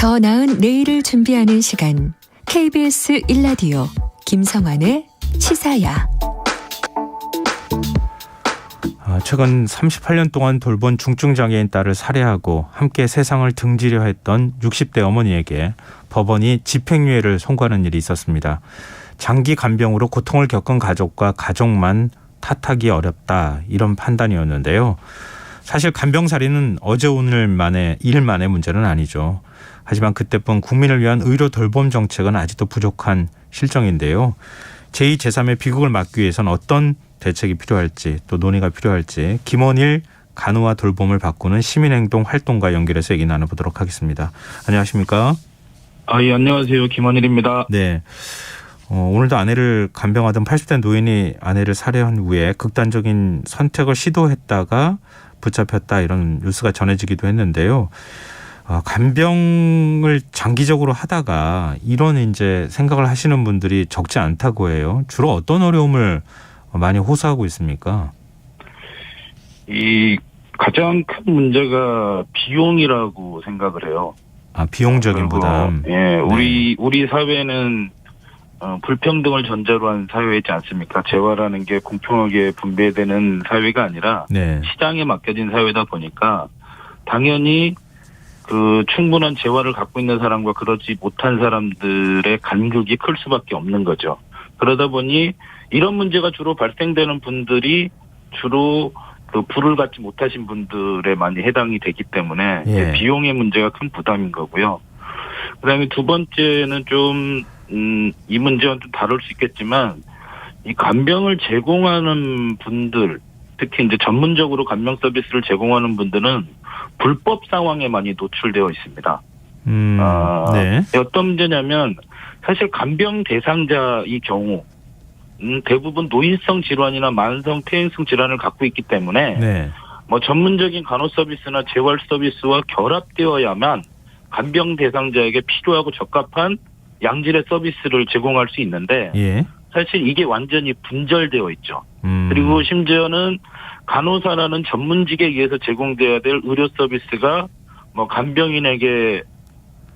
더 나은 내일을 준비하는 시간 KBS 1라디오 김성환의 시사야. 최근 38년 동안 돌본 중증장애인 딸을 살해하고 함께 세상을 등지려 했던 60대 어머니에게 법원이 집행유예를 선고하는 일이 있었습니다. 장기 간병으로 고통을 겪은 가족과 가족만 탓하기 어렵다, 이런 판단이었는데요. 사실 간병살인은 어제 오늘만의 일만의 문제는 아니죠. 하지만 그때뿐 국민을 위한 의료 돌봄 정책은 아직도 부족한 실정인데요. 제2, 제3의 비극을 막기 위해서는 어떤 대책이 필요할지, 또 논의가 필요할지 김원일 간호와 돌봄을 바꾸는 시민행동 활동가 연결해서 얘기 나눠보도록 하겠습니다. 안녕하십니까? 예, 안녕하세요. 김원일입니다. 네. 오늘도 아내를 간병하던 80대 노인이 아내를 살해한 후에 극단적인 선택을 시도했다가 붙잡혔다, 이런 뉴스가 전해지기도 했는데요. 간병을 장기적으로 하다가 이런 이제 생각을 하시는 분들이 적지 않다고 해요. 주로 어떤 어려움을 많이 호소하고 있습니까? 이 가장 큰 문제가 비용이라고 생각을 해요. 비용적인 부담. 예, 우리 사회는 불평등을 전제로 한 사회이지 않습니까? 재화라는 게 공평하게 분배되는 사회가 아니라 시장에 맡겨진 사회다 보니까 당연히 그 충분한 재화를 갖고 있는 사람과 그러지 못한 사람들의 간극이 클 수밖에 없는 거죠. 그러다 보니 이런 문제가 주로 발생되는 분들이 주로 그 부를 갖지 못하신 분들에 많이 해당이 되기 때문에 비용의 문제가 큰 부담인 거고요. 그다음에 두 번째는 좀 이 문제와는 좀 다를 수 있겠지만 이 간병을 제공하는 분들, 특히 이제 전문적으로 간병 서비스를 제공하는 분들은 불법 상황에 많이 노출되어 있습니다. 어떤 문제냐면 사실 간병 대상자의 경우 대부분 노인성 질환이나 만성 퇴행성 질환을 갖고 있기 때문에 뭐 전문적인 간호 서비스나 재활 서비스와 결합되어야만 간병 대상자에게 필요하고 적합한 양질의 서비스를 제공할 수 있는데 사실 이게 완전히 분절되어 있죠. 그리고 심지어는 간호사라는 전문직에 의해서 제공돼야 될 의료 서비스가 뭐 간병인에게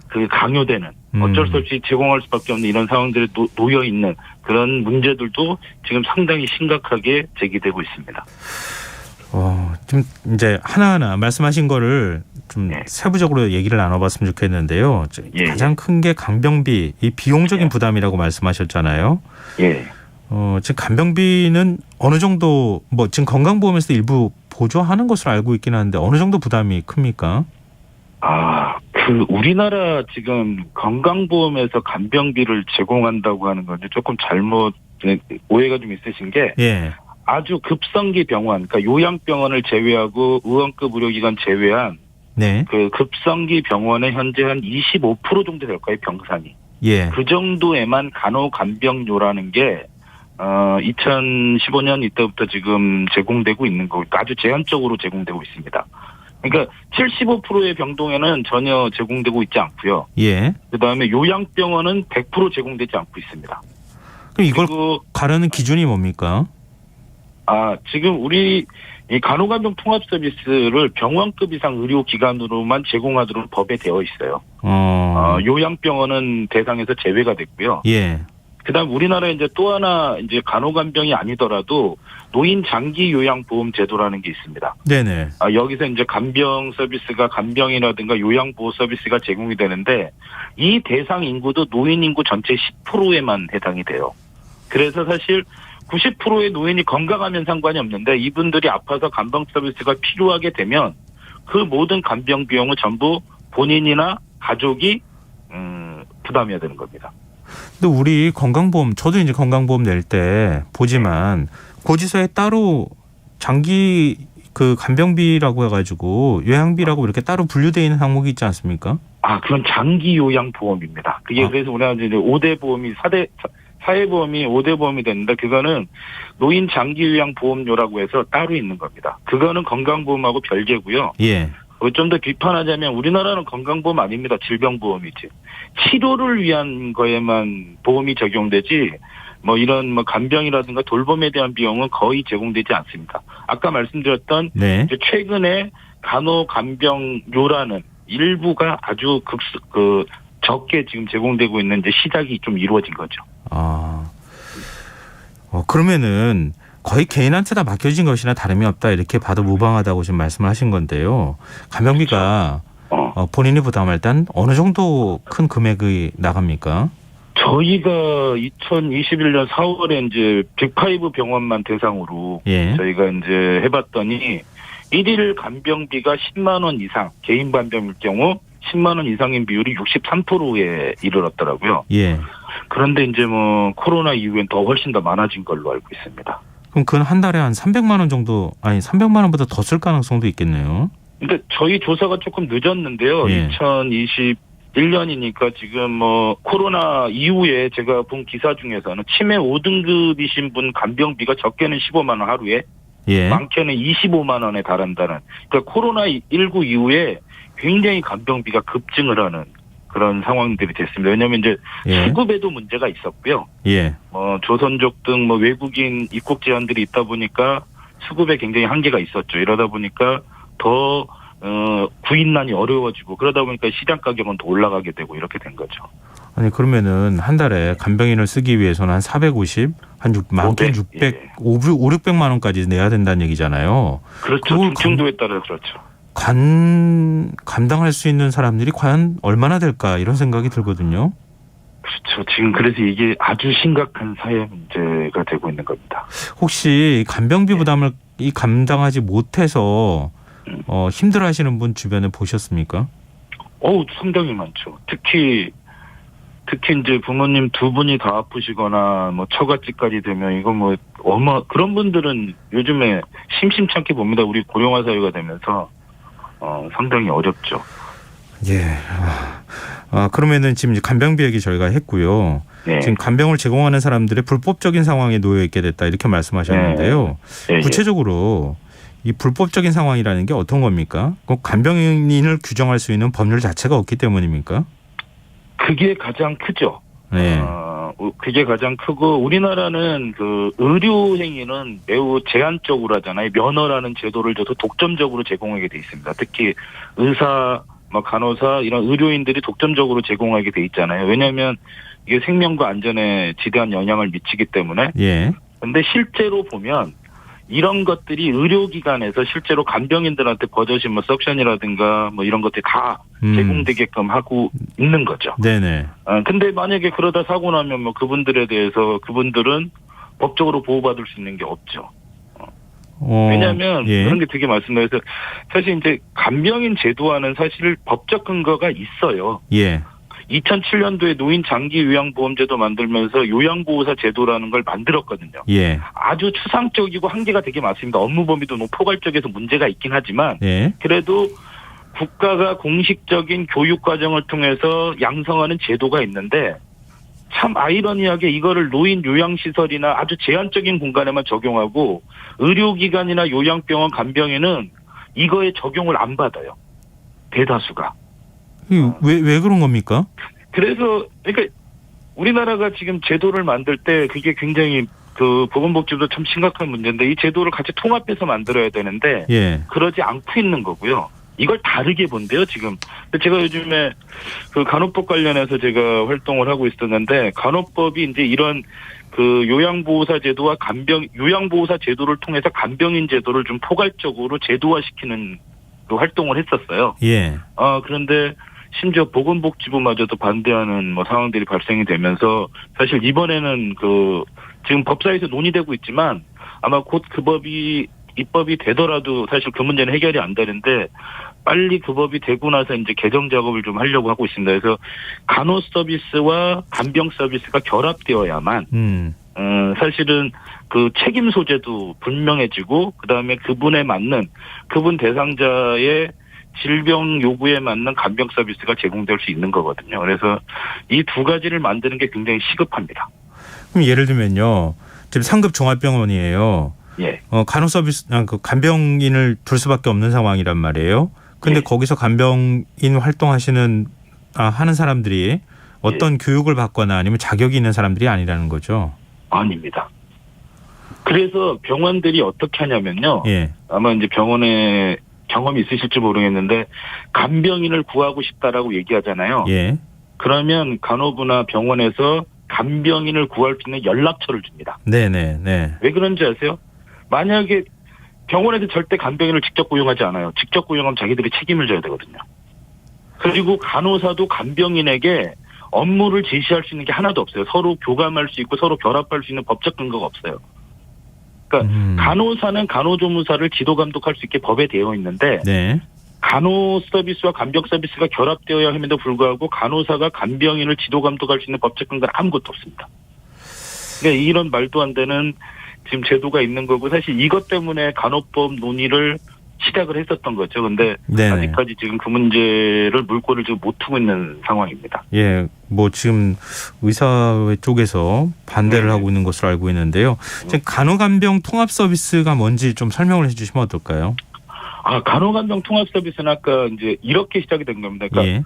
그 강요되는 어쩔 수 없이 제공할 수밖에 없는 이런 상황들에 놓여 있는 그런 문제들도 지금 상당히 심각하게 제기되고 있습니다. 좀 이제 하나하나 말씀하신 거를 좀 세부적으로 얘기를 나눠봤으면 좋겠는데요. 가장 큰 게 간병비, 이 비용적인 부담이라고 말씀하셨잖아요. 지금 간병비는 어느 정도 지금 건강보험에서 일부 보조하는 것으로 알고 있긴 한데 어느 정도 부담이 큽니까? 우리나라 지금 건강보험에서 간병비를 제공한다고 하는 건데 조금 잘못 오해가 좀 있으신 게 아주 급성기 병원, 그러니까 요양병원을 제외하고 의원급 의료기관 제외한 그 급성기 병원에 현재 한 25% 정도 될 거예요, 병상이. 그 정도에만 간호간병료라는 게 2015년 이때부터 지금 제공되고 있는 거고 아주 제한적으로 제공되고 있습니다. 그러니까 75%의 병동에는 전혀 제공되고 있지 않고요. 그다음에 요양병원은 100% 제공되지 않고 있습니다. 그럼 이걸 가르는 기준이 뭡니까? 지금 우리 이 간호간병 통합 서비스를 병원급 이상 의료기관으로만 제공하도록 법에 되어 있어요. 요양병원은 대상에서 제외가 됐고요. 그다음 우리나라에 이제 또 하나 이제 간호간병이 아니더라도 노인 장기 요양 보험 제도라는 게 있습니다. 여기서 이제 간병 서비스가 간병이라든가 요양 보호 서비스가 제공이 되는데 이 대상 인구도 노인 인구 전체 10%에만 해당이 돼요. 그래서 사실 90%의 노인이 건강하면 상관이 없는데 이분들이 아파서 간병 서비스가 필요하게 되면 그 모든 간병 비용을 전부 본인이나 가족이 부담해야 되는 겁니다. 근데 우리 건강보험, 저도 이제 건강보험 낼 때 보지만 고지서에 따로 장기 그 간병비라고 해가지고 요양비라고 이렇게 따로 분류되어 있는 항목이 있지 않습니까? 그건 장기 요양 보험입니다. 그게 그래서 우리가 이제 5대 보험이 4회 보험이 5대 보험이 됐는데 그거는 노인 장기 요양 보험료라고 해서 따로 있는 겁니다. 그거는 건강보험하고 별개고요. 좀 더 비판하자면 우리나라는 건강보험 아닙니다. 질병보험이지. 치료를 위한 거에만 보험이 적용되지 뭐 이런 뭐 간병이라든가 돌봄에 대한 비용은 거의 제공되지 않습니다. 아까 말씀드렸던 이제 최근에 간호간병료라는 일부가 아주 적게 지금 제공되고 있는 이제 시작이 좀 이루어진 거죠. 그러면은 거의 개인한테 다 맡겨진 것이나 다름이 없다 이렇게 봐도 무방하다고 지금 말씀을 하신 건데요. 간병비가 그렇죠. 본인이 부담할 땐 어느 정도 큰 금액이 나갑니까? 저희가 2021년 4월에 이제 빅5 병원만 대상으로 저희가 이제 해봤더니 1일 간병비가 10만 원 이상, 개인 간병일 경우 10만 원 이상인 비율이 63%에 이르렀더라고요. 그런데 이제 뭐 코로나 이후엔 더 훨씬 더 많아진 걸로 알고 있습니다. 그럼 그건 한 달에 한 300만 원 정도, 아니 300만 원보다 더 쓸 가능성도 있겠네요. 근데 저희 조사가 조금 늦었는데요. 2021년이니까 지금 뭐 코로나 이후에 제가 본 기사 중에서는 치매 5등급이신 분 간병비가 적게는 15만 원 하루에, 많게는 25만 원에 달한다는. 그러니까 코로나19 이후에 굉장히 간병비가 급증을 하는 그런 상황들이 됐습니다. 왜냐하면 이제 수급에도 문제가 있었고요. 조선족 등 뭐 외국인 입국 제한들이 있다 보니까 수급에 굉장히 한계가 있었죠. 이러다 보니까 더 구인난이 어려워지고 그러다 보니까 시장 가격은 더 올라가게 되고 이렇게 된 거죠. 아니 그러면은 한 달에 간병인을 쓰기 위해서는 한 450, 많게는 600, 500~600만 원까지 내야 된다는 얘기잖아요. 그렇죠. 중증도에 따라 그렇죠. 감당할 수 있는 사람들이 과연 얼마나 될까 이런 생각이 들거든요. 그렇죠. 지금 그래서 이게 아주 심각한 사회 문제가 되고 있는 겁니다. 혹시 간병비 부담을 감당하지 못해서 힘들어하시는 분 주변에 보셨습니까? 상당히 많죠. 특히 이제 부모님 두 분이 다 아프시거나 뭐 처갓집까지 되면 이거 뭐 그런 분들은 요즘에 심심찮게 봅니다. 우리 고령화 사회가 되면서 상당히 어렵죠. 그러면은 지금 간병비 얘기 저희가 했고요. 지금 간병을 제공하는 사람들의 불법적인 상황에 놓여 있게 됐다 이렇게 말씀하셨는데요. 구체적으로 이 불법적인 상황이라는 게 어떤 겁니까? 꼭 간병인을 규정할 수 있는 법률 자체가 없기 때문입니까? 그게 가장 크죠. 그게 가장 크고 우리나라는 그 의료 행위는 매우 제한적으로 하잖아요. 면허라는 제도를 줘서 독점적으로 제공하게 돼 있습니다. 특히 의사, 간호사 이런 의료인들이 독점적으로 제공하게 돼 있잖아요. 왜냐하면 이게 생명과 안전에 지대한 영향을 미치기 때문에. 그런데 실제로 보면 이런 것들이 의료기관에서 실제로 간병인들한테 버젓이 석션이라든가 이런 것들이 다 제공되게끔 하고 있는 거죠. 근데 만약에 그러다 사고 나면 그분들은 법적으로 보호받을 수 있는 게 없죠. 왜냐하면 그런 게 되게 많습니다. 그래서 사실 이제 간병인 제도화는 사실 법적 근거가 있어요. 2007년도에 노인 장기 요양보험제도 만들면서 요양보호사 제도라는 걸 만들었거든요. 아주 추상적이고 한계가 되게 많습니다. 업무 범위도 포괄적에서 문제가 있긴 하지만 그래도 국가가 공식적인 교육 과정을 통해서 양성하는 제도가 있는데 참 아이러니하게 이거를 노인 요양시설이나 아주 제한적인 공간에만 적용하고 의료기관이나 요양병원 간병인은 이거에 적용을 안 받아요. 대다수가. 왜 그런 겁니까? 그러니까 우리나라가 지금 제도를 만들 때 그게 굉장히 보건복지부도 참 심각한 문제인데 이 제도를 같이 통합해서 만들어야 되는데 그러지 않고 있는 거고요. 이걸 다르게 본대요, 지금. 제가 요즘에 간호법 관련해서 제가 활동을 하고 있었는데 간호법이 이제 이런 요양보호사 제도와 요양보호사 제도를 통해서 간병인 제도를 좀 포괄적으로 제도화시키는 활동을 했었어요. 그런데 심지어 보건복지부마저도 반대하는 상황들이 발생이 되면서 사실 이번에는 지금 법사위에서 논의되고 있지만 아마 곧 그 법이 입법이 되더라도 사실 그 문제는 해결이 안 되는데 빨리 그 법이 되고 나서 이제 개정 작업을 좀 하려고 하고 있습니다. 그래서 간호 서비스와 간병 서비스가 결합되어야만 사실은 책임 소재도 분명해지고 그다음에 그분에 맞는 그분 대상자의 질병 요구에 맞는 간병 서비스가 제공될 수 있는 거거든요. 그래서 이 두 가지를 만드는 게 굉장히 시급합니다. 그럼 예를 들면요. 지금 상급 종합병원이에요. 간호 서비스, 간병인을 둘 수밖에 없는 상황이란 말이에요. 근데 거기서 간병인 활동하시는 하는 사람들이 어떤 교육을 받거나 아니면 자격이 있는 사람들이 아니라는 거죠. 아닙니다. 그래서 병원들이 어떻게 하냐면요. 아마 이제 병원에 경험이 있으실지 모르겠는데 간병인을 구하고 싶다라고 얘기하잖아요. 예. 그러면 간호부나 병원에서 간병인을 구할 수 있는 연락처를 줍니다. 네네네. 왜 그런지 아세요? 만약에 병원에서 절대 간병인을 직접 고용하지 않아요. 직접 고용하면 자기들이 책임을 져야 되거든요. 그리고 간호사도 간병인에게 업무를 제시할 수 있는 게 하나도 없어요. 서로 교감할 수 있고 서로 결합할 수 있는 법적 근거가 없어요. 그러니까 간호사는 간호조무사를 지도 감독할 수 있게 법에 되어 있는데 네. 간호 서비스와 간병 서비스가 결합되어야 함에도 불구하고 간호사가 간병인을 지도 감독할 수 있는 법적 근거는 아무것도 없습니다. 그러니까 이런 말도 안 되는 지금 제도가 있는 거고 사실 이것 때문에 간호법 논의를 시작을 했었던 거죠. 근데 네네. 아직까지 지금 그 문제를 물꼬를 지금 못 트고 있는 상황입니다. 예, 뭐 지금 의사회 쪽에서 반대를 하고 있는 것으로 알고 있는데요. 지금 간호간병 통합 서비스가 뭔지 좀 설명을 해주시면 어떨까요? 간호간병 통합 서비스는 아까 이제 이렇게 시작이 된 겁니다. 그러니까 예.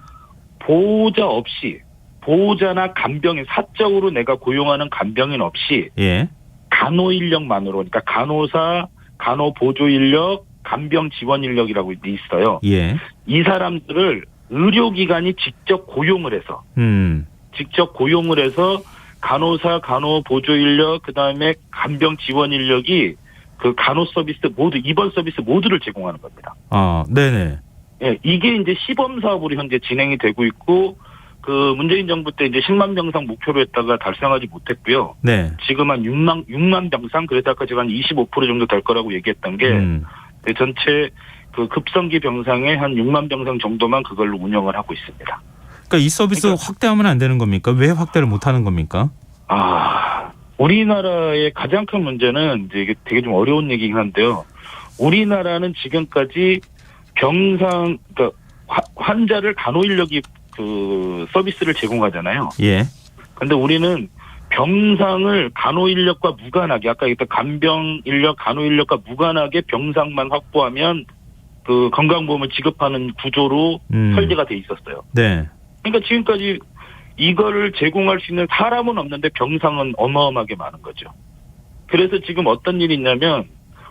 보호자 없이 보호자나 간병인 사적으로 내가 고용하는 간병인 없이 예. 간호 인력만으로 그러니까 간호사, 간호 보조 인력, 간병 지원 인력이라고 있어요. 예. 이 사람들을 의료기관이 직접 고용을 해서 간호사, 간호 보조 인력, 그다음에 간병 지원 인력이 그 간호 서비스 모두 입원 서비스 모두를 제공하는 겁니다. 네네. 예, 이게 이제 시범 사업으로 현재 진행이 되고 있고 그 문재인 정부 때 이제 10만 병상 목표로 했다가 달성하지 못했고요. 네. 지금 한 6만 병상 그래서 아까 제가 한 25% 정도 될 거라고 얘기했던 게 전체 그 급성기 병상의 한 6만 병상 정도만 그걸로 운영을 하고 있습니다. 그러니까 이 서비스 확대하면 안 되는 겁니까? 왜 확대를 못 하는 겁니까? 우리나라의 가장 큰 문제는 이제 이게 되게 좀 어려운 얘기긴 한데요. 우리나라는 지금까지 병상 그러니까 환자를 간호 인력이 그 서비스를 제공하잖아요. 예. 근데 우리는 병상을 간호 인력과 무관하게 아까 얘기했던 간병 인력, 간호 인력과 무관하게 병상만 확보하면 그 건강보험을 지급하는 구조로 설계가 돼 있었어요. 네. 그러니까 지금까지 이거를 제공할 수 있는 사람은 없는데 병상은 어마어마하게 많은 거죠. 그래서 지금 어떤 일이 있냐면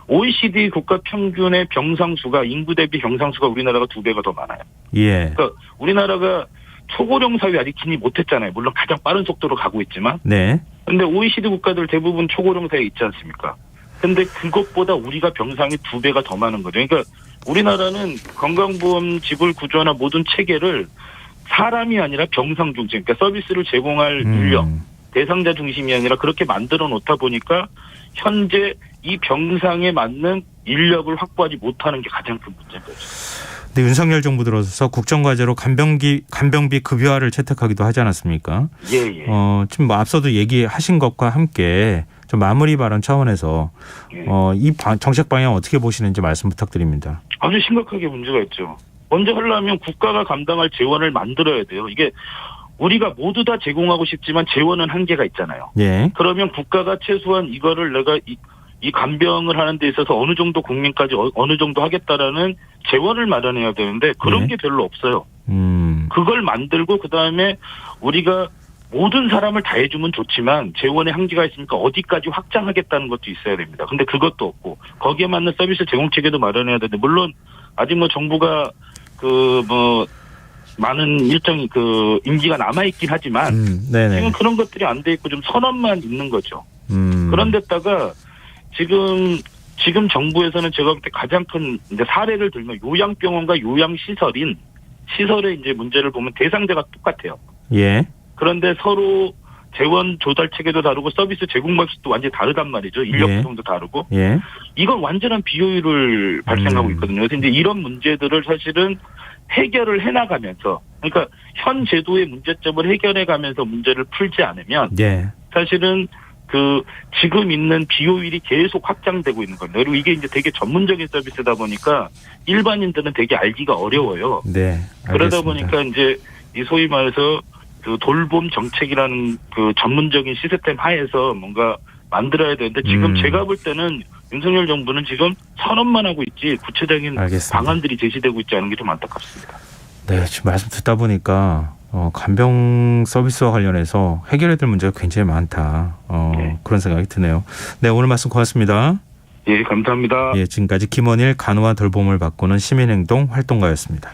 OECD 국가 평균의 병상 수가 인구 대비 병상 수가 우리나라가 2배가 더 많아요. 예. 그러니까 우리나라가 초고령 사회 아직 진입 못했잖아요. 물론 가장 빠른 속도로 가고 있지만. 네. 근데 OECD 국가들 대부분 초고령 사회에 있지 않습니까? 근데 그것보다 우리가 병상이 2배가 더 많은 거죠. 그러니까 우리나라는 건강보험 지불 구조나 모든 체계를 사람이 아니라 병상 중심, 그러니까 서비스를 제공할 인력, 대상자 중심이 아니라 그렇게 만들어 놓다 보니까 현재 이 병상에 맞는 인력을 확보하지 못하는 게 가장 큰 문제인 거죠. 네, 윤석열 정부 들어서 국정과제로 간병비 급여화를 채택하기도 하지 않았습니까? 예. 지금 뭐 앞서도 얘기하신 것과 함께 좀 마무리 발언 차원에서 이 정책 방향 어떻게 보시는지 말씀 부탁드립니다. 아주 심각하게 문제가 있죠. 먼저 하려면 국가가 감당할 재원을 만들어야 돼요. 이게 우리가 모두 다 제공하고 싶지만 재원은 한계가 있잖아요. 예. 그러면 국가가 최소한 이거를 내가 이 간병을 하는 데 있어서 어느 정도 국민까지 어느 정도 하겠다라는 재원을 마련해야 되는데 그런 게 별로 없어요. 그걸 만들고 그다음에 우리가 모든 사람을 다 해주면 좋지만 재원의 한계가 있으니까 어디까지 확장하겠다는 것도 있어야 됩니다. 근데 그것도 없고 거기에 맞는 서비스 제공 체계도 마련해야 되는데 물론 아직 뭐 정부가 많은 일정이 그 임기가 남아있긴 하지만 지금 그런 것들이 안 돼 있고 좀 선언만 있는 거죠. 그런데다가 지금 정부에서는 제가 볼 때 가장 큰 이제 사례를 들면 요양병원과 요양시설의 이제 문제를 보면 대상자가 똑같아요. 예. 그런데 서로 재원 조달 체계도 다르고 서비스 제공 방식도 완전히 다르단 말이죠. 인력 구성도 다르고. 예. 이건 완전한 비효율을 발생하고 있거든요. 그래서 이제 이런 문제들을 사실은 해결을 해나가면서 그러니까 현 제도의 문제점을 해결해가면서 문제를 풀지 않으면 사실은 그 지금 있는 비효율이 계속 확장되고 있는 겁니다. 그리고 이게 이제 되게 전문적인 서비스다 보니까 일반인들은 되게 알기가 어려워요. 네. 알겠습니다. 그러다 보니까 이제 이 소위 말해서 그 돌봄 정책이라는 그 전문적인 시스템 하에서 뭔가 만들어야 되는데 지금 제가 볼 때는 윤석열 정부는 지금 선언만 하고 있지 구체적인 방안들이 제시되고 있지 않은 게 좀 안타깝습니다. 네, 지금 말씀 듣다 보니까 간병 서비스와 관련해서 해결해야 될 문제가 굉장히 많다. 그런 생각이 드네요. 네, 오늘 말씀 고맙습니다. 예, 감사합니다. 예, 지금까지 김원일 간호와 돌봄을 바꾸는 시민행동 활동가였습니다.